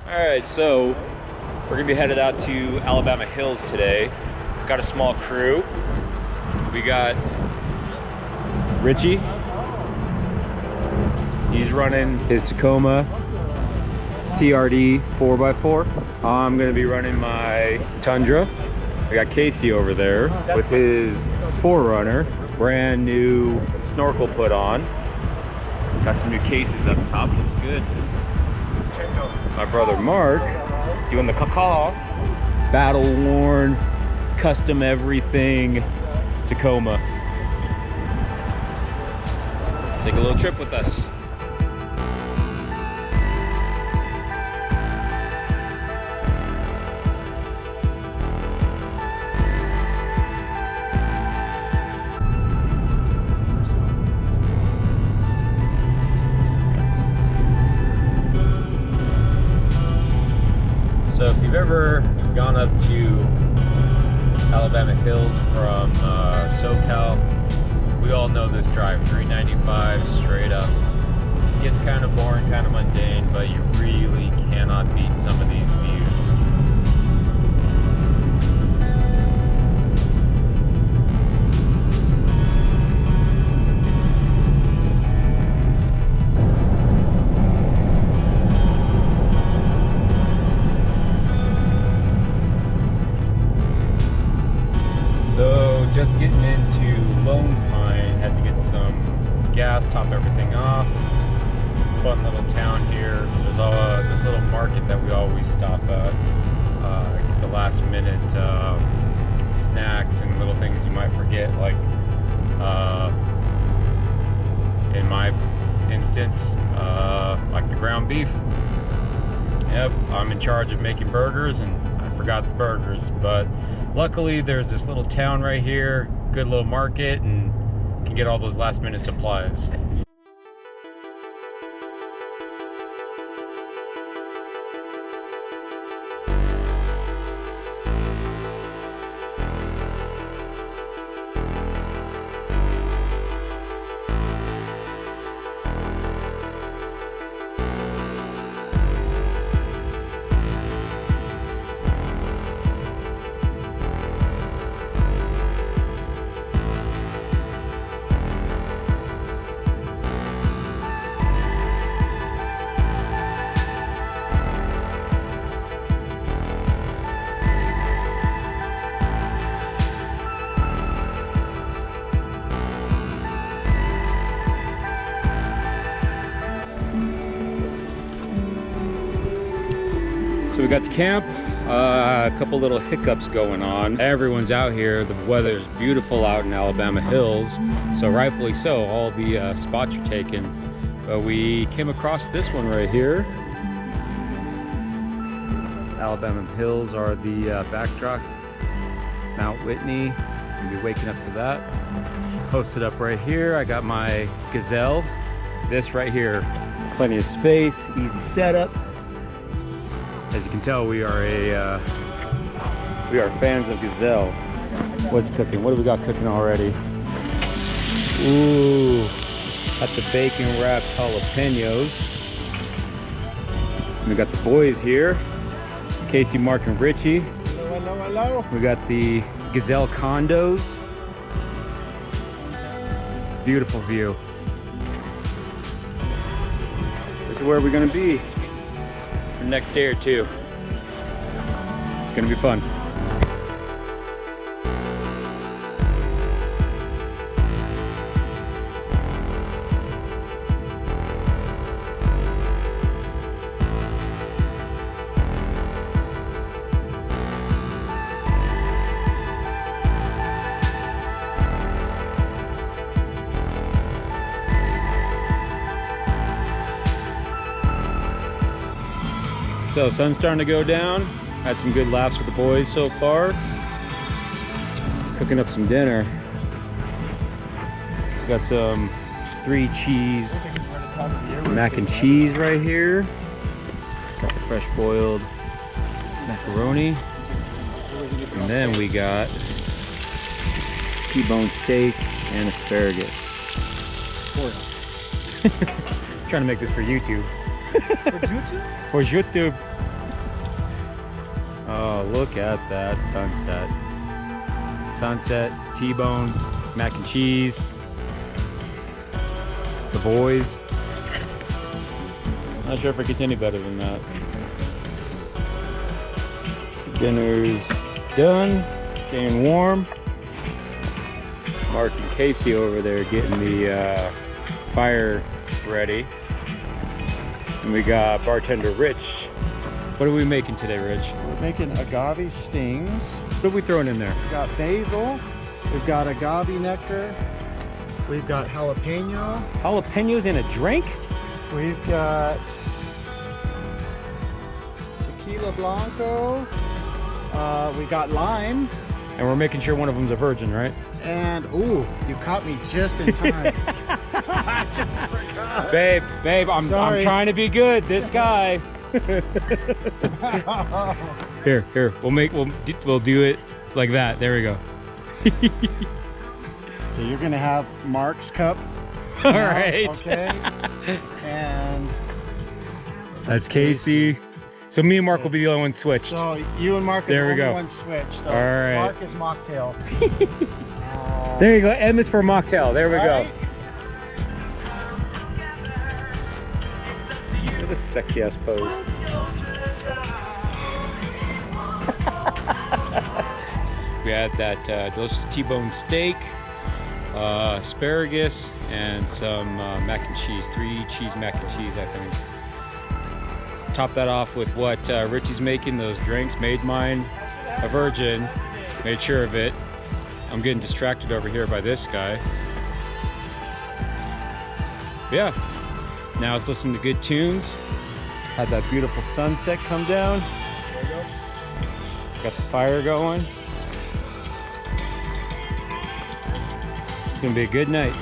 Alright, so we're gonna be headed out to Alabama Hills today. Got a small crew. We got Richie. He's running his Tacoma TRD 4x4. I'm gonna be running my Tundra. I got Casey over there with his 4Runner. Brand new snorkel put on. Got some new cases up top, looks good. My brother Mark doing the caw-caw. Battle worn, custom everything Tacoma. Take a little trip with us. So if you've ever gone up to Alabama Hills from SoCal, we all know this drive, 395 straight up. Gets kind of boring, kind of mundane, but you really cannot beat some of these views. So just getting into Lone Pine, had to get some gas, top everything off. Fun little town here. There's this little market that we always stop at. Get the last minute snacks and little things you might forget, like in my instance, like the ground beef. Yep, I'm in charge of making burgers and I forgot the burgers, but luckily there's this little town right here, good little market, and can get all those last minute supplies. So we got to camp, a couple little hiccups going on. Everyone's out here, the weather's beautiful out in Alabama Hills, so rightfully so, all the spots are taken. But we came across this one right here. Alabama Hills are the backdrop. Mount Whitney, you'll be waking up to that. Posted up right here, I got my Gazelle. This right here, plenty of space, easy setup. As you can tell, we are fans of Gazelle. What's cooking? What do we got cooking already? Ooh, got the bacon wrapped jalapenos. And we got the boys here, Casey, Mark, and Richie. Hello, hello, hello. We got the Gazelle condos. Beautiful view. This is where we're gonna be for the next day or two. It's gonna be fun. So sun's starting to go down. Had some good laughs with the boys so far. Cooking up some dinner. Got some 3 cheese mac and cheese right here. Got the fresh boiled macaroni. And then we got T-bone steak and asparagus. Trying to make this for YouTube. For YouTube? For YouTube. Oh, look at that sunset. Sunset, T-bone, mac and cheese. The boys. Not sure if it gets any better than that. So dinner's done, staying warm. Mark and Casey over there getting the fire ready. And we got bartender Rich. What are we making today, Rich? We're making agave stings. What are we throwing in there? We've got basil, we've got agave nectar, we've got jalapeno. Jalapenos in a drink? We've got tequila blanco, we got lime. And we're making sure one of them's a virgin, right? And, ooh, you caught me just in time. Babe, I'm trying to be good. This guy. Here, we'll do it like that. There we go. So you're gonna have Mark's cup. All now, right. Okay. And that's Casey. So me and Mark will be the only one switched. so you and Mark are There the we only go. one switched. So All right. Mark is mocktail. There you go. M is for mocktail. There we Right? go. What a sexy ass pose. We had that delicious T-bone steak, asparagus, and some mac and cheese. 3 cheese mac and cheese, I think. Top that off with what Richie's making, those drinks. Made mine a virgin, made sure of it. I'm getting distracted over here by this guy. Yeah, now let's listen to good tunes. Had that beautiful sunset come down. Got the fire going. It's gonna be a good night.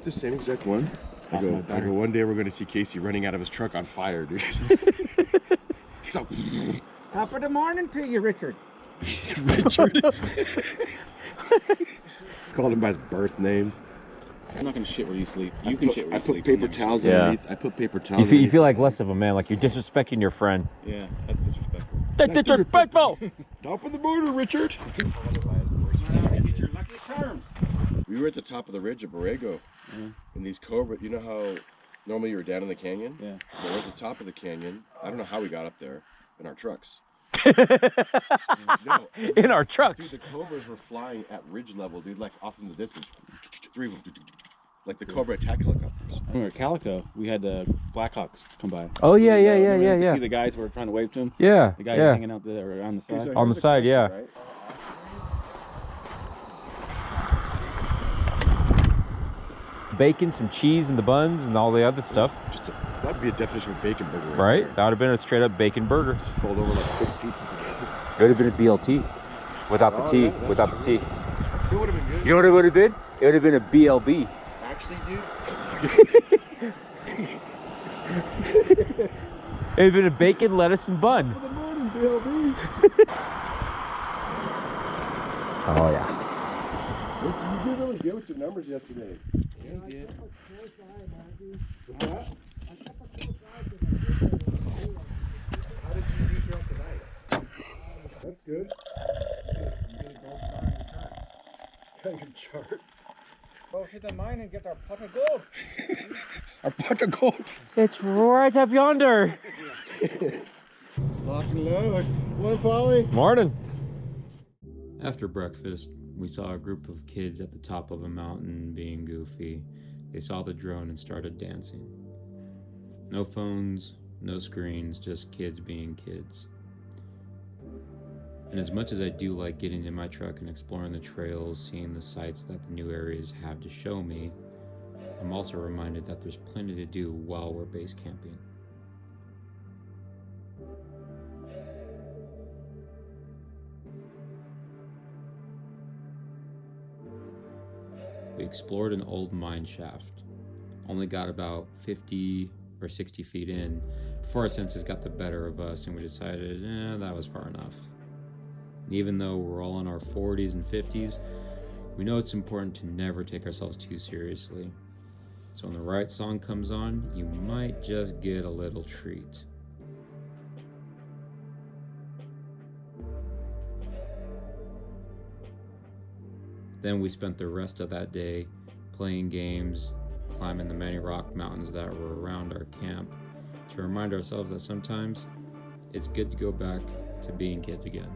The same exact one. I go, one day we're going to see Casey running out of his truck on fire, dude. So, Top of the morning to you, Richard. Richard. Called him by his birth name. I'm not gonna shit where you sleep. You can shit where you sleep. I put paper towels Yeah. underneath. I put paper towels. You feel like less of a man, like you're disrespecting your friend. Yeah, that's disrespectful. That's disrespectful! Top of the border, Richard. Get your lucky terms. We were at the top of the ridge of Borrego, and these cobra. You know how normally you were down in the canyon? Yeah. So we're at the top of the canyon. I don't know how we got up there in our trucks. No, In our dude, trucks. the cobras were flying at ridge level, dude, like off in the distance. 3 of them, like the Cobra attack helicopters. When we were at Calico, we had the Blackhawks come by. Oh yeah, Remember you See the guys who were trying to wave to him. Yeah, The guys hanging out there on the side. On the side, yeah. Right? Bacon, some cheese in the buns, and all the other stuff. That'd be a definition of bacon burger. Right? That would have been a straight up bacon burger. Just fold over like 6 pieces together. It would have been a BLT. Without the Oh, T. yeah, that's Without the T. It would have been good. You know what it would have been? It would have been a BLB. Actually, dude. It would have been a bacon, lettuce, and bun. Good morning, BLB. Oh yeah. You did really good with your numbers yesterday. Yeah, we did. What? How did you do throughout the night? That's good. You get a gold star on your chart. Kind of chart. Go hit the mine and get our pot of gold. Our pot of gold. It's right up yonder. Lock and load. One, Polly. Morning. After breakfast, we saw a group of kids at the top of a mountain being goofy. They saw the drone and started dancing. No phones, no screens, just kids being kids. And as much as I do like getting in my truck and exploring the trails, seeing the sights that the new areas have to show me, I'm also reminded that there's plenty to do while we're base camping. We explored an old mine shaft. Only got about 50 or 60 feet in before our senses got the better of us and we decided, that was far enough. And even though we're all in our 40s and 50s, we know it's important to never take ourselves too seriously. So when the right song comes on, you might just get a little treat. Then we spent the rest of that day playing games, climbing the many rock mountains that were around our camp to remind ourselves that sometimes it's good to go back to being kids again.